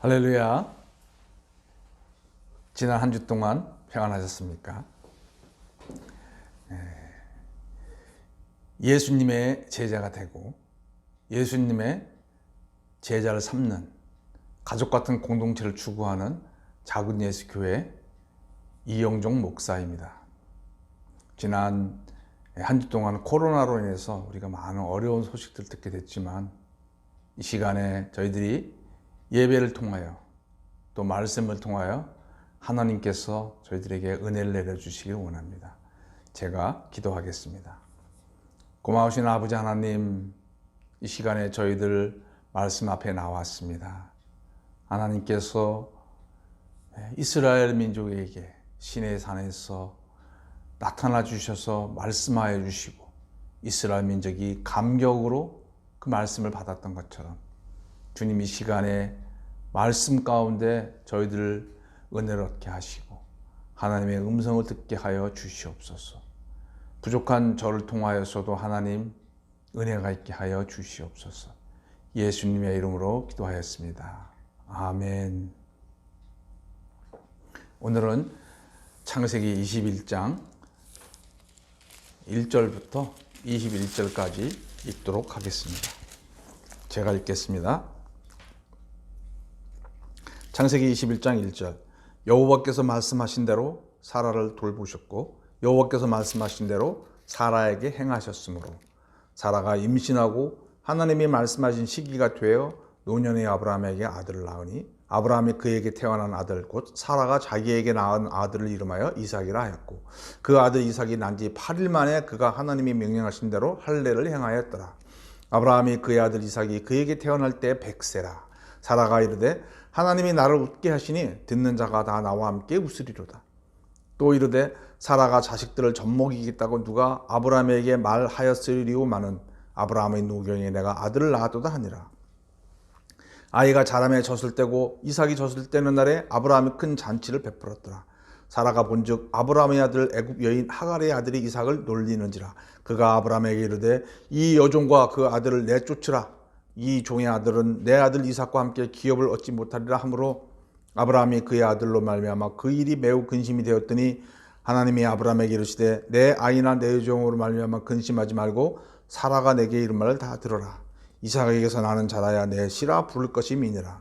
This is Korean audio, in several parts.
할렐루야. 지난 한 주 동안 평안하셨습니까? 예수님의 제자가 되고 예수님의 제자를 삼는 가족 같은 공동체를 추구하는 작은 예수교회 이영종 목사입니다. 지난 한 주 동안 코로나로 인해서 우리가 많은 어려운 소식들을 듣게 됐지만 이 시간에 저희들이 예배를 통하여 또 말씀을 통하여 하나님께서 저희들에게 은혜를 내려주시길 원합니다. 제가 기도하겠습니다. 고마우신 아버지 하나님, 이 시간에 저희들 말씀 앞에 나왔습니다. 하나님께서 이스라엘 민족에게 시내 산에서 나타나 주셔서 말씀하여 주시고 이스라엘 민족이 감격으로 그 말씀을 받았던 것처럼 주님 이 시간에 말씀 가운데 저희들을 은혜를 얻게 하시고 하나님의 음성을 듣게 하여 주시옵소서. 부족한 저를 통하여서도 하나님 은혜가 있게 하여 주시옵소서. 예수님의 이름으로 기도하였습니다. 아멘. 오늘은 창세기 21장 1절부터 21절까지 읽도록 하겠습니다. 제가 읽겠습니다. 창세기 21장 1절. 여호와께서 말씀하신 대로 사라를 돌보셨고 여호와께서 말씀하신 대로 사라에게 행하셨으므로 사라가 임신하고 하나님이 말씀하신 시기가 되어 노년의 아브라함에게 아들을 낳으니 아브라함이 그에게 태어난 아들 곧 사라가 자기에게 낳은 아들을 이름하여 이삭이라 하였고 그 아들 이삭이 난 지 8일 만에 그가 하나님이 명령하신 대로 할례를 행하였더라. 아브라함이 그의 아들 이삭이 그에게 태어날 때 100세라. 사라가 이르되 하나님이 나를 웃게 하시니 듣는 자가 다 나와 함께 웃으리로다. 또 이르되 사라가 자식들을 젖먹이겠다고 누가 아브라함에게 말하였으리오마는 아브라함의 노경에 내가 아들을 낳았도다 하니라. 아이가 자라매 젖을 때고 이삭이 젖을 때는 날에 아브라함이 큰 잔치를 베풀었더라. 사라가 본즉 아브라함의 아들 애굽 여인 하갈의 아들이 이삭을 놀리는지라. 그가 아브라함에게 이르되 이 여종과 그 아들을 내쫓으라. 이 종의 아들은 내 아들 이삭과 함께 기업을 얻지 못하리라 하므로 아브라함이 그의 아들로 말미암아 그 일이 매우 근심이 되었더니 하나님이 아브라함에게 이르시되 내 아이나 내 여종으로 말미암아 근심하지 말고 사라가 내게 이른 말을 다 들어라. 이삭에게서 나는 자라야 내 씨라 부를 것이 미니라.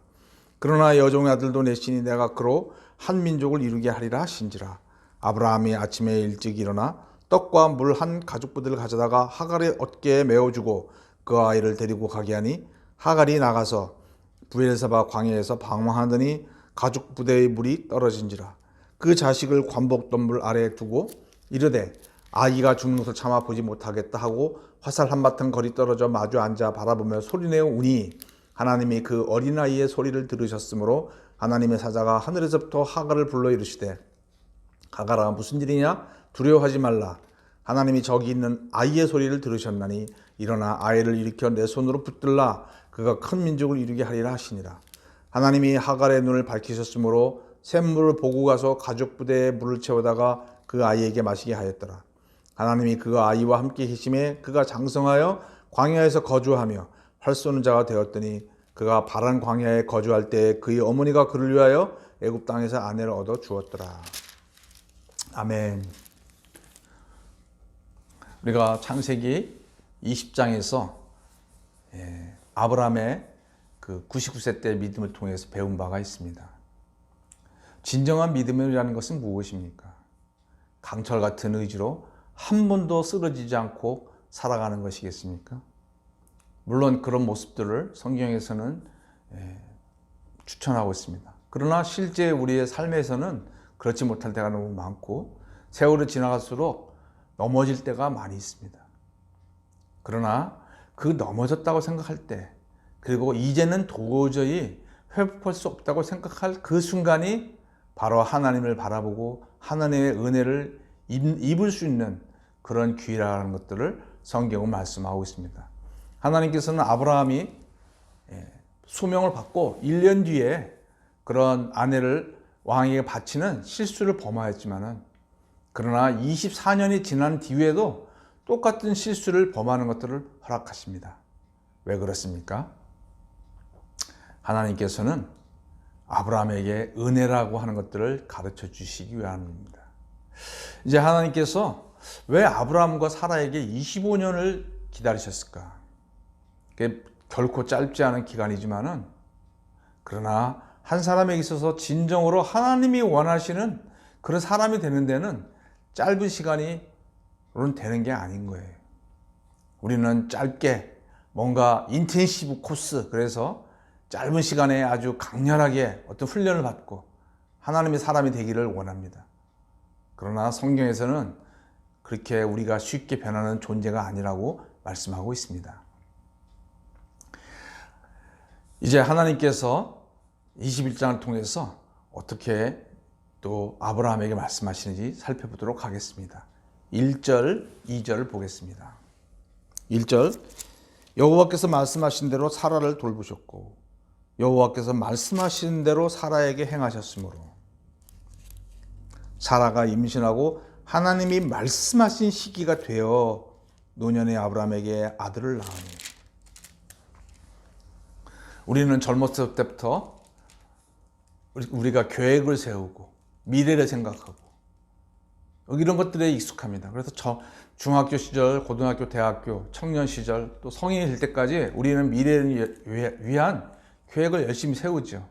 그러나 여종의 아들도 내 씨니 내가 그로 한 민족을 이루게 하리라 하신지라. 아브라함이 아침에 일찍 일어나 떡과 물 한 가죽부대를 가져다가 하갈의 어깨에 메어주고 그 아이를 데리고 가게 하니 하갈이 나가서 브엘사바 광야에서 방황하더니 가죽 부대의 물이 떨어진지라. 그 자식을 관복덤불 아래에 두고 이르되 아이가 죽는 것을 참아 보지 못하겠다 하고 화살 한바탕 거리 떨어져 마주 앉아 바라보며 소리내어 우니 하나님이 그 어린아이의 소리를 들으셨으므로 하나님의 사자가 하늘에서부터 하갈을 불러 이르시되 하갈아 무슨 일이냐 두려워하지 말라. 하나님이 저기 있는 아이의 소리를 들으셨나니 일어나 아이를 일으켜 내 손으로 붙들라. 그가 큰 민족을 이루게 하리라 하시니라. 하나님이 하갈의 눈을 밝히셨으므로 샘물을 보고 가서 가죽 부대에 물을 채우다가 그 아이에게 마시게 하였더라. 하나님이 그 아이와 함께 계심에 그가 장성하여 광야에서 거주하며 활 쏘는 자가 되었더니 그가 바란 광야에 거주할 때 그의 어머니가 그를 위하여 애굽 땅에서 아내를 얻어 주었더라. 아멘. 우리가 창세기 20장에서 아브라함의 그 99세 때 믿음을 통해서 배운 바가 있습니다. 진정한 믿음이라는 것은 무엇입니까? 강철 같은 의지로 한 번도 쓰러지지 않고 살아가는 것이겠습니까? 물론 그런 모습들을 성경에서는 추천하고 있습니다. 그러나 실제 우리의 삶에서는 그렇지 못할 때가 너무 많고 세월이 지나갈수록 넘어질 때가 많이 있습니다. 그러나 그 넘어졌다고 생각할 때 그리고 이제는 도저히 회복할 수 없다고 생각할 그 순간이 바로 하나님을 바라보고 하나님의 은혜를 입을 수 있는 그런 기회라는 것들을 성경은 말씀하고 있습니다. 하나님께서는 아브라함이 소명을 받고 1년 뒤에 그런 아내를 왕에게 바치는 실수를 범하였지만은 그러나 24년이 지난 뒤에도 똑같은 실수를 범하는 것들을 허락하십니다. 왜 그렇습니까? 하나님께서는 아브라함에게 은혜라고 하는 것들을 가르쳐 주시기 위함입니다. 이제 하나님께서 왜 아브라함과 사라에게 25년을 기다리셨을까? 그게 결코 짧지 않은 기간이지만은, 그러나 한 사람에게 있어서 진정으로 하나님이 원하시는 그런 사람이 되는 데는 짧은 시간이로는 되는 게 아닌 거예요. 우리는 짧게 뭔가 인텐시브 코스, 그래서 짧은 시간에 아주 강렬하게 어떤 훈련을 받고 하나님의 사람이 되기를 원합니다. 그러나 성경에서는 그렇게 우리가 쉽게 변하는 존재가 아니라고 말씀하고 있습니다. 이제 하나님께서 21장을 통해서 어떻게 또 아브라함에게 말씀하시는지 살펴보도록 하겠습니다. 1절, 2절을 보겠습니다. 1절, 여호와께서 말씀하신 대로 사라를 돌보셨고 여호와께서 말씀하신 대로 사라에게 행하셨으므로 사라가 임신하고 하나님이 말씀하신 시기가 되어 노년의 아브라함에게 아들을 낳으니. 우리는 젊었을 때부터 우리가 계획을 세우고 미래를 생각하고 이런 것들에 익숙합니다. 그래서 중학교 시절, 고등학교, 대학교, 청년 시절, 또 성인이 될 때까지 우리는 미래를 위한 계획을 열심히 세우죠.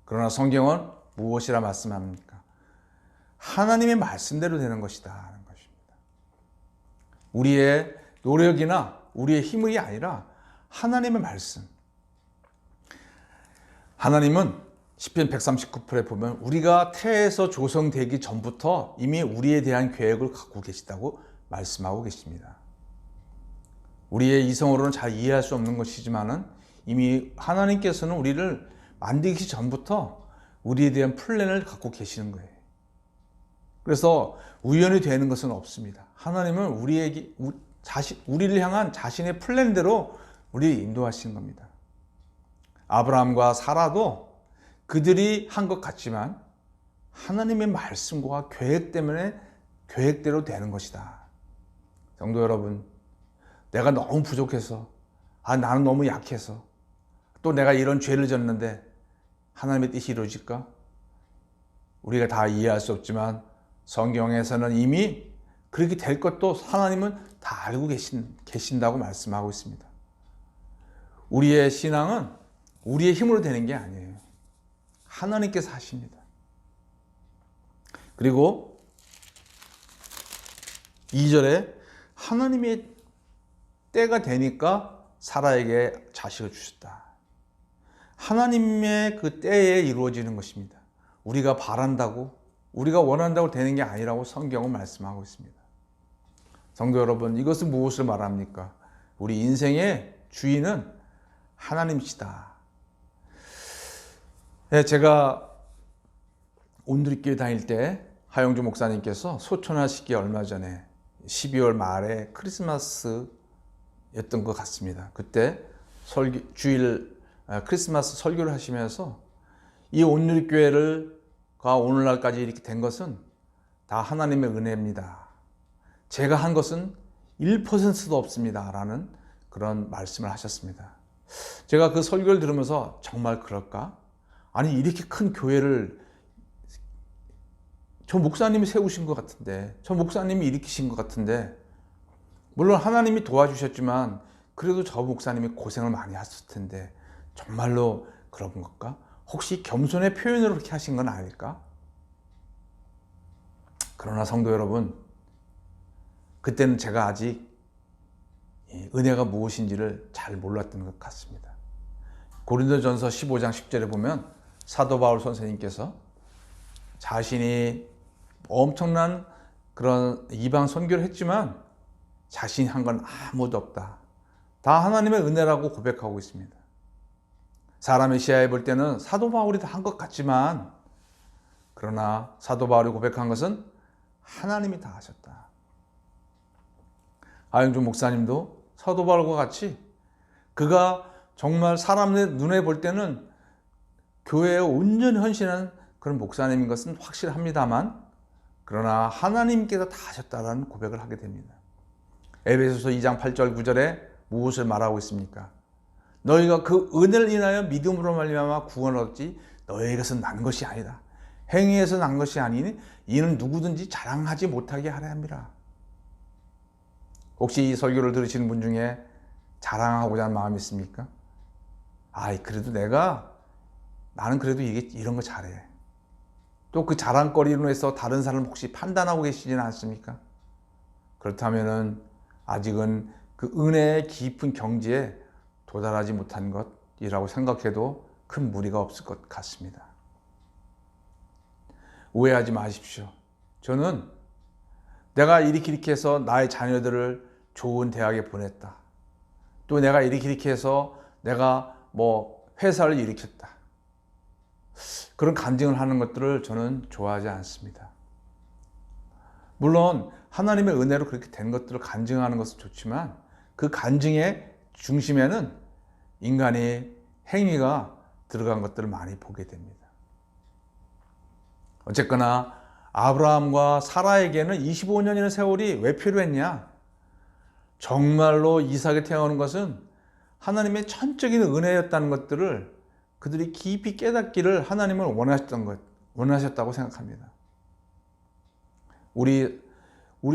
그러나 성경은 무엇이라 말씀합니까? 하나님의 말씀대로 되는 것이다 하는 것입니다. 우리의 노력이나 우리의 힘이 아니라 하나님의 말씀. 하나님은 시편 139편에 보면 우리가 태에서 조성되기 전부터 이미 우리에 대한 계획을 갖고 계시다고 말씀하고 계십니다. 우리의 이성으로는 잘 이해할 수 없는 것이지만은 이미 하나님께서는 우리를 만들기 전부터 우리에 대한 플랜을 갖고 계시는 거예요. 그래서 우연히 되는 것은 없습니다. 하나님은 우리를 향한 자신의 플랜대로 우리를 인도하시는 겁니다. 아브라함과 사라도 그들이 한 것 같지만 하나님의 말씀과 계획 때문에 계획대로 되는 것이다. 성도 여러분, 내가 너무 부족해서, 나는 너무 약해서, 또 내가 이런 죄를 졌는데 하나님의 뜻이 이루어질까? 우리가 다 이해할 수 없지만 성경에서는 이미 그렇게 될 것도 하나님은 다 알고 계신다고 말씀하고 있습니다. 우리의 신앙은 우리의 힘으로 되는 게 아니에요. 하나님께서 하십니다. 그리고 2절에 하나님의 때가 되니까 사라에게 자식을 주셨다. 하나님의 그 때에 이루어지는 것입니다. 우리가 바란다고, 우리가 원한다고 되는 게 아니라고 성경은 말씀하고 있습니다. 성도 여러분, 이것은 무엇을 말합니까? 우리 인생의 주인은 하나님이시다. 제가 온누리교회 다닐 때 하영주 목사님께서 소천하시기 얼마 전에 12월 말에 크리스마스였던 것 같습니다. 그때 주일 크리스마스 설교를 하시면서 이 온누리교회가 오늘날까지 이렇게 된 것은 다 하나님의 은혜입니다. 제가 한 것은 1%도 없습니다. 라는 그런 말씀을 하셨습니다. 제가 그 설교를 들으면서 정말 그럴까? 아니, 이렇게 큰 교회를 저 목사님이 세우신 것 같은데, 저 목사님이 일으키신 것 같은데, 물론 하나님이 도와주셨지만 그래도 저 목사님이 고생을 많이 하셨을 텐데 정말로 그런 걸까? 혹시 겸손의 표현으로 그렇게 하신 건 아닐까? 그러나 성도 여러분, 그때는 제가 아직 은혜가 무엇인지를 잘 몰랐던 것 같습니다. 고린도전서 15장 10절에 보면 사도 바울 선생님께서 자신이 엄청난 그런 이방 선교를 했지만 자신이 한 건 아무도 없다. 다 하나님의 은혜라고 고백하고 있습니다. 사람의 시야에 볼 때는 사도 바울이 다 한 것 같지만, 그러나 사도 바울이 고백한 것은 하나님이 다 하셨다. 하영주 목사님도 사도 바울과 같이 그가 정말 사람의 눈에 볼 때는 교회에 온전히 헌신한 그런 목사님인 것은 확실합니다만, 그러나 하나님께서 다 하셨다라는 고백을 하게 됩니다. 에베소서 2장 8절 9절에 무엇을 말하고 있습니까? 너희가 그 은혜를 인하여 믿음으로 말미암아 구원을 얻지 너희에게서 난 것이 아니다. 행위에서 난 것이 아니니 이는 누구든지 자랑하지 못하게 하려 함이라. 혹시 이 설교를 들으시는 분 중에 자랑하고자 하는 마음이 있습니까? 그래도 나는 그래도 이런 거 잘해. 또 그 자랑거리로 해서 다른 사람을 혹시 판단하고 계시지는 않습니까? 그렇다면은 아직은 그 은혜의 깊은 경지에 도달하지 못한 것이라고 생각해도 큰 무리가 없을 것 같습니다. 오해하지 마십시오. 저는 내가 이렇게 해서 나의 자녀들을 좋은 대학에 보냈다. 또 내가 이렇게 해서 내가 회사를 일으켰다. 그런 간증을 하는 것들을 저는 좋아하지 않습니다. 물론 하나님의 은혜로 그렇게 된 것들을 간증하는 것은 좋지만 그 간증의 중심에는 인간의 행위가 들어간 것들을 많이 보게 됩니다. 어쨌거나 아브라함과 사라에게는 25년이라는 세월이 왜 필요했냐? 정말로 이삭이 태어나는 것은 하나님의 천적인 은혜였다는 것들을 그들이 깊이 깨닫기를 하나님은 원하셨다고 생각합니다. 우리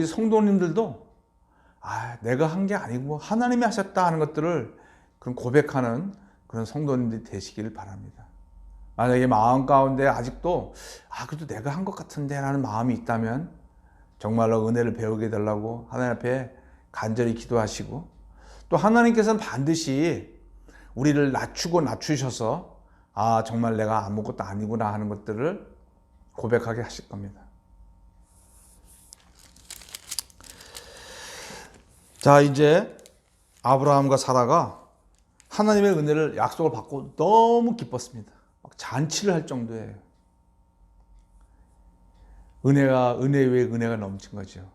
성도님들도 내가 한 게 아니고 하나님이 하셨다 하는 것들을 그런 고백하는 그런 성도님들이 되시기를 바랍니다. 만약에 마음 가운데 아직도 그래도 내가 한 것 같은데 라는 마음이 있다면 정말로 은혜를 배우게 해달라고 하나님 앞에 간절히 기도하시고, 또 하나님께서는 반드시 우리를 낮추셔서 정말 내가 아무것도 아니구나 하는 것들을 고백하게 하실 겁니다. 자, 이제 아브라함과 사라가 하나님의 은혜를 약속을 받고 너무 기뻤습니다. 막 잔치를 할 정도예요. 은혜 위에 은혜가 넘친 거죠.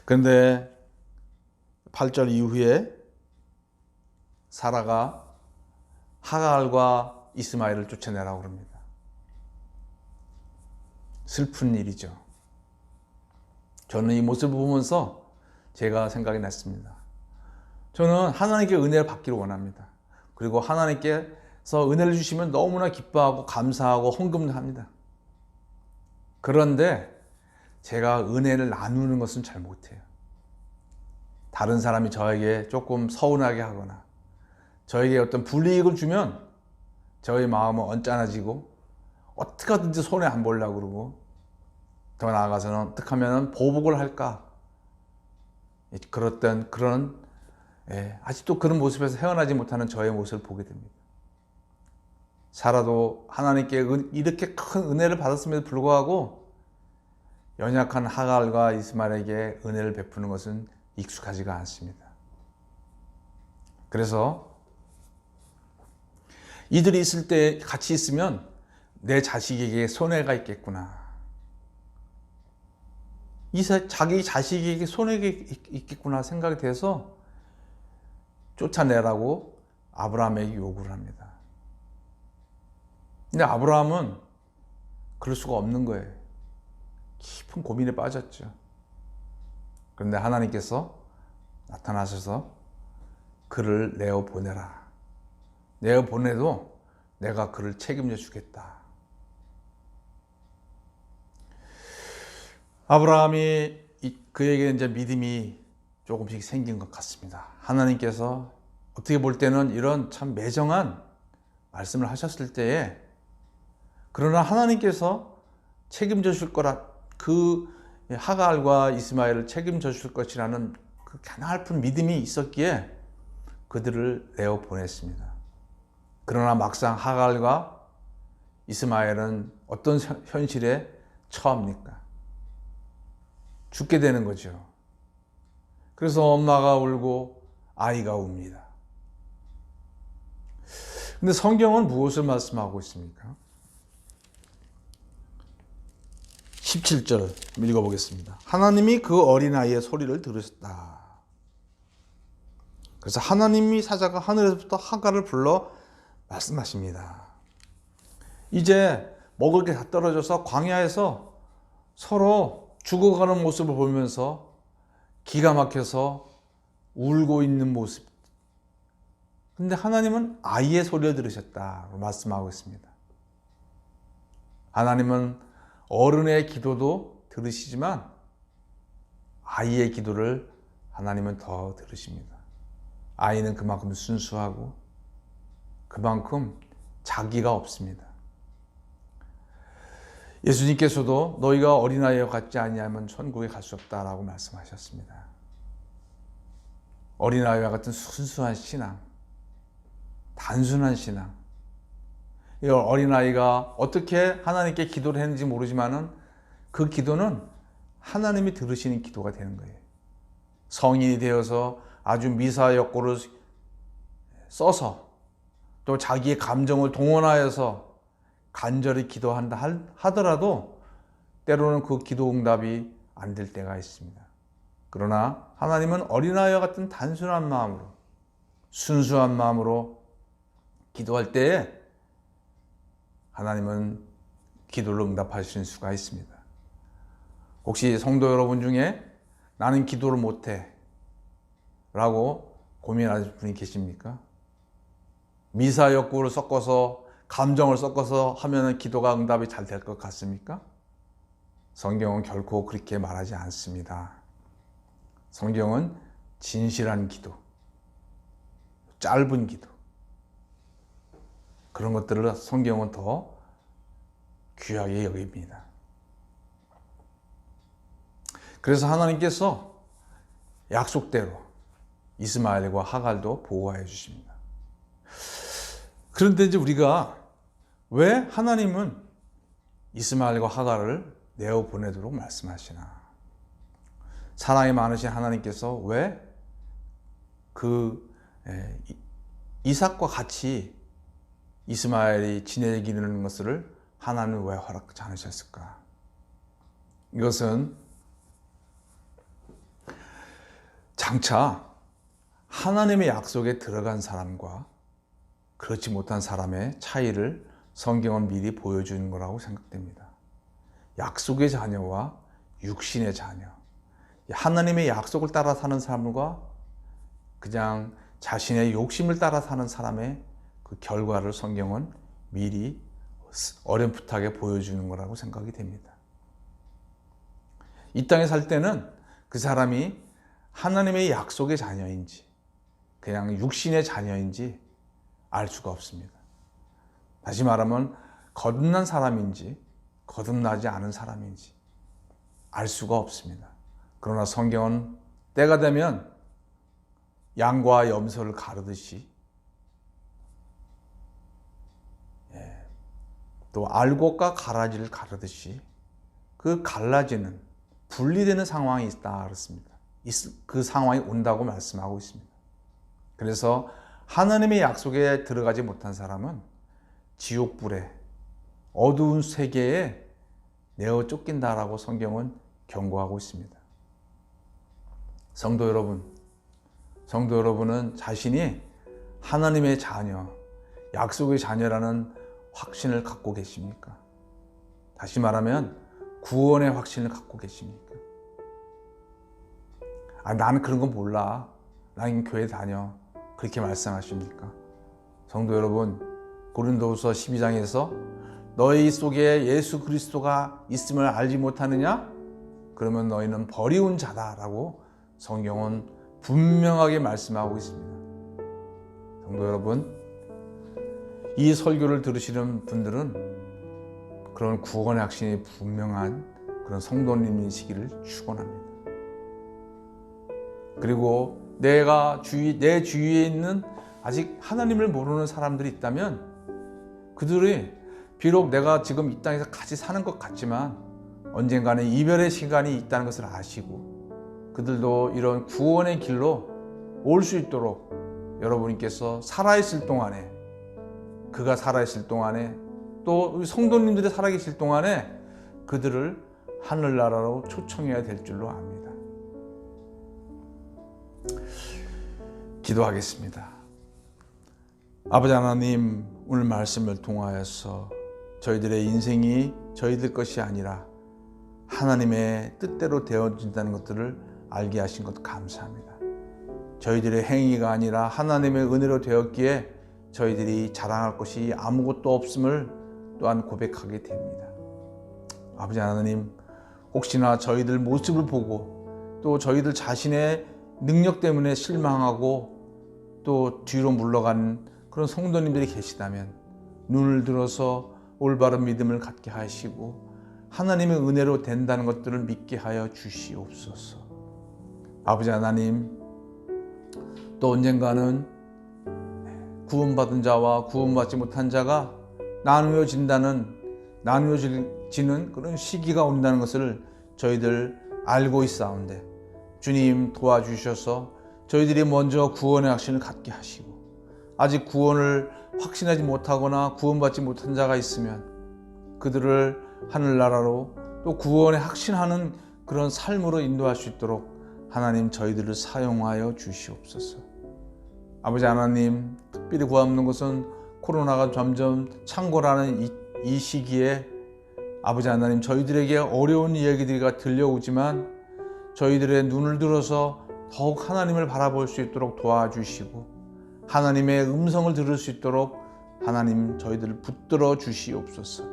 그런데 8절 이후에 사라가 하갈과 이스마엘을 쫓아내라고 합니다. 슬픈 일이죠. 저는 이 모습을 보면서 제가 생각이 났습니다. 저는 하나님께 은혜를 받기를 원합니다. 그리고 하나님께서 은혜를 주시면 너무나 기뻐하고 감사하고 헌금도 합니다. 그런데 제가 은혜를 나누는 것은 잘 못해요. 다른 사람이 저에게 조금 서운하게 하거나 저에게 어떤 불이익을 주면 저의 마음은 언짢아지고 어떻게 하든지 손해 안 보려고 그러고, 더 나아가서는 어떻게 하면 보복을 할까, 아직도 그런 모습에서 헤어나지 못하는 저의 모습을 보게 됩니다. 사라도 하나님께 이렇게 큰 은혜를 받았음에도 불구하고 연약한 하갈과 이스마엘에게 은혜를 베푸는 것은 익숙하지가 않습니다. 그래서 이들이 있을 때 같이 있으면 내 자식에게 손해가 있겠구나, 자기 자식에게 손해가 있겠구나 생각이 돼서 쫓아내라고 아브라함에게 요구를 합니다. 근데 아브라함은 그럴 수가 없는 거예요. 깊은 고민에 빠졌죠. 그런데 하나님께서 나타나셔서 그를 내어 보내라. 내어 보내도 내가 그를 책임져 주겠다. 아브라함이 그에게 이제 믿음이 조금씩 생긴 것 같습니다. 하나님께서 어떻게 볼 때는 이런 참 매정한 말씀을 하셨을 때에, 그러나 하나님께서 책임져 줄 거라, 그 하갈과 이스마엘을 책임져 줄 것이라는 그 가냘픈 믿음이 있었기에 그들을 내어 보냈습니다. 그러나 막상 하갈과 이스마엘은 어떤 현실에 처합니까? 죽게 되는 거죠. 그래서 엄마가 울고 아이가 웁니다. 근데 성경은 무엇을 말씀하고 있습니까? 17절 읽어보겠습니다. 하나님이 그 어린아이의 소리를 들으셨다. 그래서 하나님이 사자가 하늘에서부터 하갈을 불러 말씀하십니다. 이제 먹을 게 다 떨어져서 광야에서 서로 죽어가는 모습을 보면서 기가 막혀서 울고 있는 모습, 근데 하나님은 아이의 소리를 들으셨다고 말씀하고 있습니다. 하나님은 어른의 기도도 들으시지만 아이의 기도를 하나님은 더 들으십니다. 아이는 그만큼 순수하고 그만큼 자기가 없습니다. 예수님께서도 너희가 어린아이와 같지 아니하면 천국에 갈 수 없다라고 말씀하셨습니다. 어린아이와 같은 순수한 신앙, 단순한 신앙. 이 어린아이가 어떻게 하나님께 기도를 했는지 모르지만은 그 기도는 하나님이 들으시는 기도가 되는 거예요. 성인이 되어서 아주 미사여구를 써서 또 자기의 감정을 동원하여서 간절히 기도한다 하더라도 때로는 그 기도 응답이 안 될 때가 있습니다. 그러나 하나님은 어린아이와 같은 단순한 마음으로, 순수한 마음으로 기도할 때에 하나님은 기도를 응답하실 수가 있습니다. 혹시 성도 여러분 중에 나는 기도를 못해 라고 고민하는 분이 계십니까? 미사여구를 섞어서 감정을 섞어서 하면 기도가 응답이 잘 될 것 같습니까? 성경은 결코 그렇게 말하지 않습니다. 성경은 진실한 기도, 짧은 기도, 그런 것들을 성경은 더 귀하게 여깁니다. 그래서 하나님께서 약속대로 이스마엘과 하갈도 보호해 주십니다. 그런데 이제 우리가 왜 하나님은 이스마엘과 하갈을 내어 보내도록 말씀하시나? 사랑이 많으신 하나님께서 왜 이삭과 같이 이스마엘이 지내기는 것을 하나님은 왜 허락하지 않으셨을까? 이것은 장차 하나님의 약속에 들어간 사람과 그렇지 못한 사람의 차이를 성경은 미리 보여주는 거라고 생각됩니다. 약속의 자녀와 육신의 자녀, 하나님의 약속을 따라 사는 사람과 그냥 자신의 욕심을 따라 사는 사람의 그 결과를 성경은 미리 어렴풋하게 보여주는 거라고 생각이 됩니다. 이 땅에 살 때는 그 사람이 하나님의 약속의 자녀인지 그냥 육신의 자녀인지 알 수가 없습니다. 다시 말하면 거듭난 사람인지 거듭나지 않은 사람인지 알 수가 없습니다. 그러나 성경은 때가 되면 양과 염소를 가르듯이 또 알곡과 가라지를 가르듯이 그 갈라지는 분리되는 상황이 있다 그렇습니다. 그 상황이 온다고 말씀하고 있습니다. 그래서 하나님의 약속에 들어가지 못한 사람은 지옥불에 어두운 세계에 내어 쫓긴다라고 성경은 경고하고 있습니다. 성도 여러분은 자신이 하나님의 자녀, 약속의 자녀라는 확신을 갖고 계십니까? 다시 말하면 구원의 확신을 갖고 계십니까? 나는 그런 건 몰라. 나는 교회 다녀. 그렇게 말씀하십니까? 성도 여러분, 고린도후서 12장에서 너희 속에 예수 그리스도가 있음을 알지 못하느냐? 그러면 너희는 버리운 자다라고 성경은 분명하게 말씀하고 있습니다. 성도 여러분, 이 설교를 들으시는 분들은 그런 구원의 확신이 분명한 그런 성도님이시기를 축원합니다. 그리고 내 주위에 있는 아직 하나님을 모르는 사람들이 있다면 그들이 비록 내가 지금 이 땅에서 같이 사는 것 같지만 언젠가는 이별의 시간이 있다는 것을 아시고 그들도 이런 구원의 길로 올 수 있도록 여러분께서 살아있을 동안에, 그가 살아있을 동안에, 또 우리 성도님들이 살아계실 동안에 그들을 하늘나라로 초청해야 될 줄로 압니다. 기도하겠습니다. 아버지 하나님, 오늘 말씀을 통하여서 저희들의 인생이 저희들 것이 아니라 하나님의 뜻대로 되어진다는 것들을 알게 하신 것 감사합니다. 저희들의 행위가 아니라 하나님의 은혜로 되었기에 저희들이 자랑할 것이 아무것도 없음을 또한 고백하게 됩니다. 아버지 하나님, 혹시나 저희들 모습을 보고 또 저희들 자신의 능력 때문에 실망하고 또 뒤로 물러간 그런 성도님들이 계시다면 눈을 들어서 올바른 믿음을 갖게 하시고 하나님의 은혜로 된다는 것들을 믿게 하여 주시옵소서. 아버지 하나님, 또 언젠가는 구원받은 자와 구원받지 못한 자가 나누어지는 그런 시기가 온다는 것을 저희들 알고 있사온데 주님 도와주셔서 저희들이 먼저 구원의 확신을 갖게 하시고 아직 구원을 확신하지 못하거나 구원받지 못한 자가 있으면 그들을 하늘나라로 또 구원에 확신하는 그런 삶으로 인도할 수 있도록 하나님 저희들을 사용하여 주시옵소서. 아버지 하나님, 특별히 구하옵는 것은 코로나가 점점 창궐하는 이 시기에 아버지 하나님, 저희들에게 어려운 이야기들이 들려오지만 저희들의 눈을 들어서 더욱 하나님을 바라볼 수 있도록 도와주시고 하나님의 음성을 들을 수 있도록 하나님 저희들을 붙들어 주시옵소서.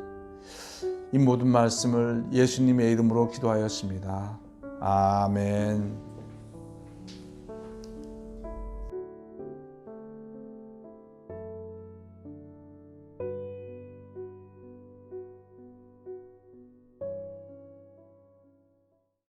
이 모든 말씀을 예수님의 이름으로 기도하였습니다. 아멘.